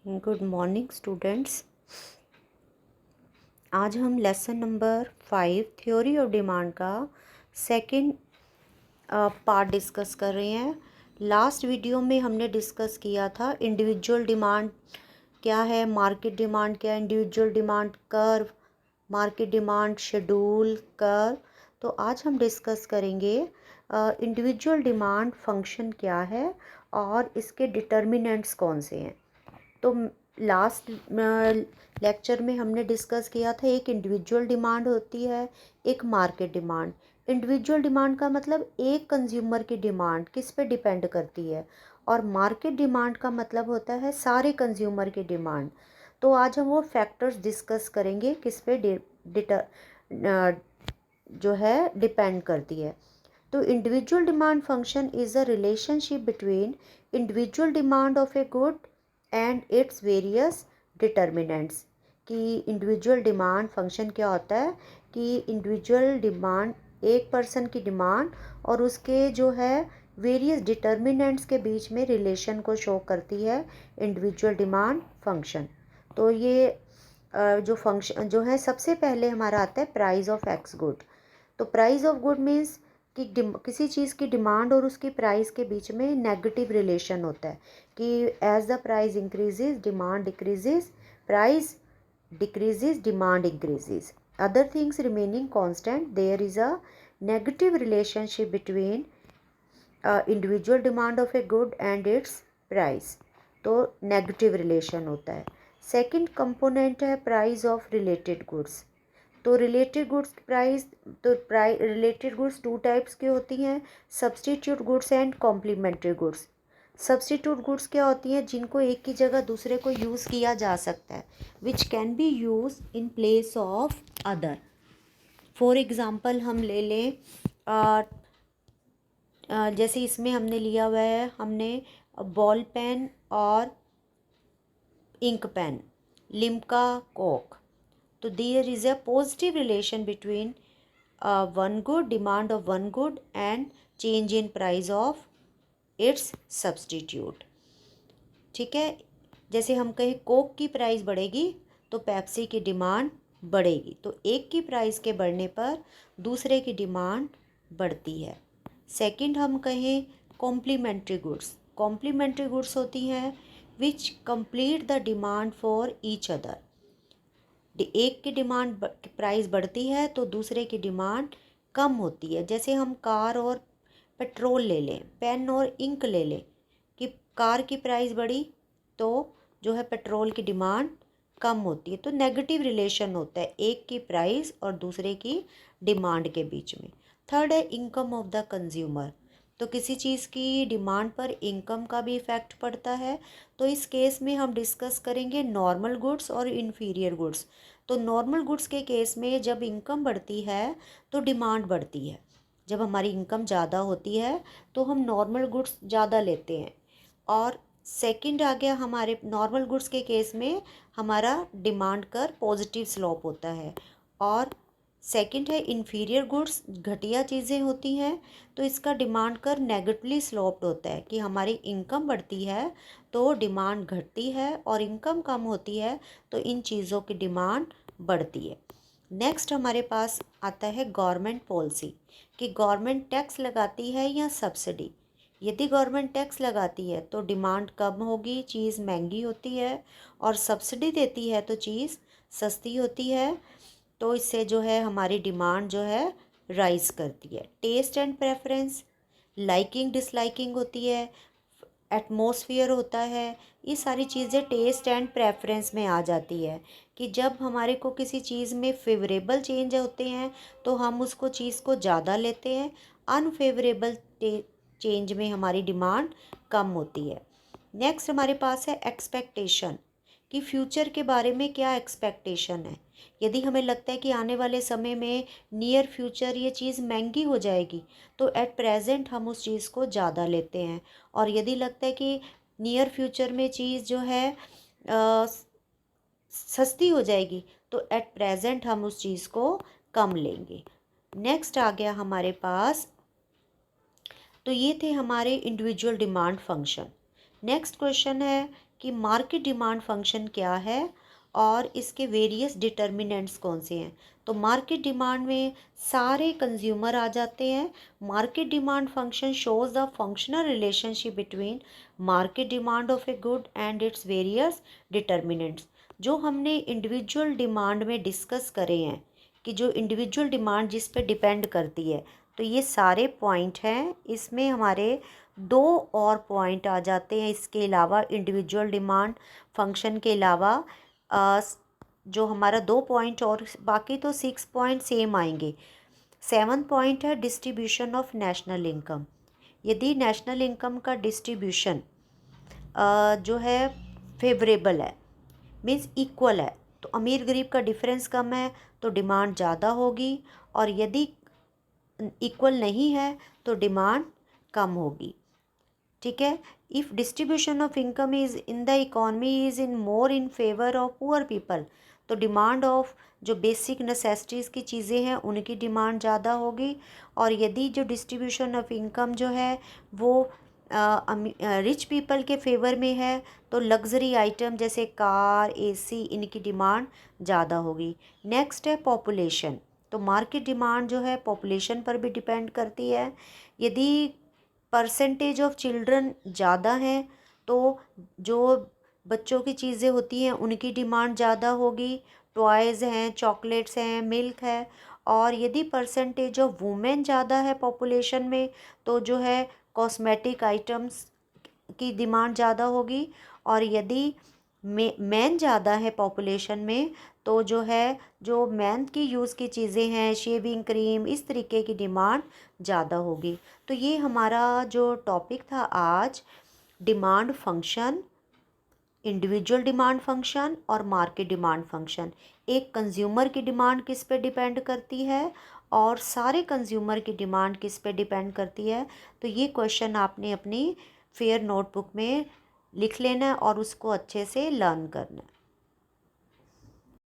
Good morning students. आज हम lesson number 5 theory of demand का सेकंड पार्ट डिस्कस कर रहे हैं। लास्ट वीडियो में हमने डिस्कस किया था इंडिविजुअल डिमांड क्या है, मार्केट डिमांड क्या है, individual demand curve, market demand schedule curve. तो आज हम डिस्कस करेंगे इंडिविजुअल डिमांड फंक्शन क्या है और इसके डिटर्मिनेंट्स कौन से हैं। तो लास्ट लेक्चर में हमने डिस्कस किया था एक इंडिविजुअल डिमांड होती है, एक मार्केट डिमांड। इंडिविजुअल डिमांड का मतलब एक कंज्यूमर की डिमांड किस पे डिपेंड करती है, और मार्केट डिमांड का मतलब होता है सारे कंज्यूमर की डिमांड। तो आज हम वो फैक्टर्स डिस्कस करेंगे किस पे जो है डिपेंड करती है। तो individual demand function is a relationship between individual demand of a good and its various determinants. कि इंडिविजुअल डिमांड फंक्शन क्या होता है कि इंडिविजुअल डिमांड एक पर्सन की डिमांड और उसके जो है वेरियस डिटर्मिनेंट्स के बीच में रिलेशन को शो करती है इंडिविजुअल डिमांड फंक्शन। तो ये जो फंक्शन जो है सबसे पहले हमारा आता है प्राइस ऑफ एक्स गुड। तो प्राइस ऑफ गुड मीन्स कि किसी चीज़ की डिमांड और उसकी प्राइस के बीच में नेगेटिव रिलेशन होता है कि as the price increases demand decreases, price decreases demand increases, other things remaining constant, there is a negative relationship between individual demand of a good and its price। तो negative relation होता है। Second component है price of related goods. तो related goods price, तो related goods two types की होती हैं, substitute goods and complementary goods. Substitute goods क्या होती हैं जिनको एक की जगह दूसरे को यूज़ किया जा सकता है, which can be use in place of other. For example हम ले लें जैसे इसमें हमने लिया हुआ है, हमने बॉल पेन और इंक पेन, लिम्का कोक। तो there is a positive relation between one good, demand of one good and change in price of its substitute. ठीक है, जैसे हम कहें कोक की प्राइस बढ़ेगी तो पेप्सी की डिमांड बढ़ेगी। तो एक की प्राइस के बढ़ने पर दूसरे की डिमांड बढ़ती है। सेकंड हम कहें कॉम्प्लीमेंट्री गुड्स। कॉम्प्लीमेंट्री गुड्स होती हैं which complete the demand for each other. एक की डिमांड प्राइस बढ़ती है तो दूसरे की डिमांड कम होती है। जैसे हम कार और पेट्रोल ले लें, पेन और इंक ले लें, कि कार की प्राइस बढ़ी तो जो है पेट्रोल की डिमांड कम होती है। तो नेगेटिव रिलेशन होता है एक की प्राइस और दूसरे की डिमांड के बीच में। थर्ड है इनकम ऑफ द कंज्यूमर। तो किसी चीज़ की डिमांड पर इनकम का भी इफ़ेक्ट पड़ता है। तो इस केस में हम डिस्कस करेंगे नॉर्मल गुड्स और इन्फीरियर गुड्स। तो नॉर्मल गुड्स के केस में जब इनकम बढ़ती है तो डिमांड बढ़ती है। जब हमारी इनकम ज़्यादा होती है तो हम नॉर्मल गुड्स ज़्यादा लेते हैं। और सेकंड आ गया हमारे नॉर्मल गुड्स के केस में हमारा डिमांड कर पॉजिटिव स्लोप होता है। और सेकंड है इन्फीरियर गुड्स, घटिया चीज़ें होती हैं तो इसका डिमांड कर नेगेटिवली स्लोप्ड होता है कि हमारी इनकम बढ़ती है तो डिमांड घटती है, और इनकम कम होती है तो इन चीज़ों की डिमांड बढ़ती है। नेक्स्ट हमारे पास आता है गवर्नमेंट पॉलिसी, कि गवर्नमेंट टैक्स लगाती है या सब्सिडी। यदि गवर्नमेंट टैक्स लगाती है तो डिमांड कम होगी, चीज़ महंगी होती है, और सब्सिडी देती है तो चीज़ सस्ती होती है। तो इससे जो है हमारी डिमांड जो है राइज करती है। Taste and preference, liking disliking होती है, एटमॉस्फेयर होता है, ये सारी चीज़ें टेस्ट एंड प्रेफरेंस में आ जाती है। कि जब हमारे को किसी चीज़ में फेवरेबल चेंज होते हैं तो हम उसको चीज़ को ज़्यादा लेते हैं, अनफेवरेबल चेंज में हमारी डिमांड कम होती है। नेक्स्ट हमारे पास है एक्सपेक्टेशन, कि फ्यूचर के बारे में क्या एक्सपेक्टेशन है। यदि हमें लगता है कि आने वाले समय में नियर फ्यूचर ये चीज़ महंगी हो जाएगी तो एट प्रेजेंट हम उस चीज़ को ज़्यादा लेते हैं। और यदि लगता है कि नियर फ्यूचर में चीज़ जो है सस्ती हो जाएगी तो एट प्रेजेंट हम उस चीज़ को कम लेंगे। नेक्स्ट आ गया हमारे पास, तो ये थे हमारे individual demand function. Next question है कि मार्केट डिमांड फंक्शन क्या है और इसके वेरियस डिटर्मिनेंट्स कौन से हैं। तो मार्केट डिमांड में सारे कंज्यूमर आ जाते हैं। Market demand function shows the functional relationship between market demand of a good and its various determinants. जो हमने इंडिविजुअल डिमांड में डिस्कस करे हैं कि जो इंडिविजुअल डिमांड जिस पे डिपेंड करती है, तो ये सारे पॉइंट हैं। इसमें हमारे 2 और पॉइंट आ जाते हैं इसके अलावा, इंडिविजुअल डिमांड फंक्शन के अलावा जो हमारा 2 पॉइंट, और बाकी तो 6 पॉइंट सेम आएंगे। 7 पॉइंट है डिस्ट्रीब्यूशन ऑफ नेशनल इनकम। यदि नेशनल इनकम का डिस्ट्रीब्यूशन जो है फेवरेबल है, मीन्स इक्वल है, तो अमीर गरीब का डिफरेंस कम है तो डिमांड ज़्यादा होगी, और यदि इक्वल नहीं है तो डिमांड कम होगी। ठीक है। If distribution of income is in the economy is in more in favour of poor people, तो डिमांड ऑफ जो बेसिक नेसेसिटीज़ की चीज़ें हैं उनकी डिमांड ज़्यादा होगी। और यदि जो डिस्ट्रीब्यूशन ऑफ इनकम जो है वो रिच पीपल के फेवर में है, तो लग्जरी आइटम जैसे कार, एसी, इनकी डिमांड ज़्यादा होगी। नेक्स्ट है पॉपुलेशन। तो मार्केट डिमांड जो है पॉपुलेशन पर भी डिपेंड करती है। यदि परसेंटेज ऑफ चिल्ड्रन ज़्यादा हैं तो जो बच्चों की चीज़ें होती हैं उनकी डिमांड ज़्यादा होगी। टॉयज़ हैं, चॉकलेट्स हैं, मिल्क है। और यदि परसेंटेज ऑफ वुमेन ज़्यादा है पॉपुलेशन में, तो जो है कॉस्मेटिक आइटम्स की डिमांड ज़्यादा होगी। और यदि मैन ज़्यादा है पॉपुलेशन में, तो जो है जो मैन की यूज़ की चीज़ें हैं, शेविंग क्रीम, इस तरीके की डिमांड ज़्यादा होगी। तो ये हमारा जो टॉपिक था आज, demand function, individual demand function और मार्केट डिमांड फंक्शन। एक कंज्यूमर की डिमांड किस पे डिपेंड करती है और सारे कंज्यूमर की डिमांड किस पे डिपेंड करती है। तो ये क्वेश्चन आपने अपनी फेयर नोटबुक में लिख लेना है और उसको अच्छे से लर्न करना है।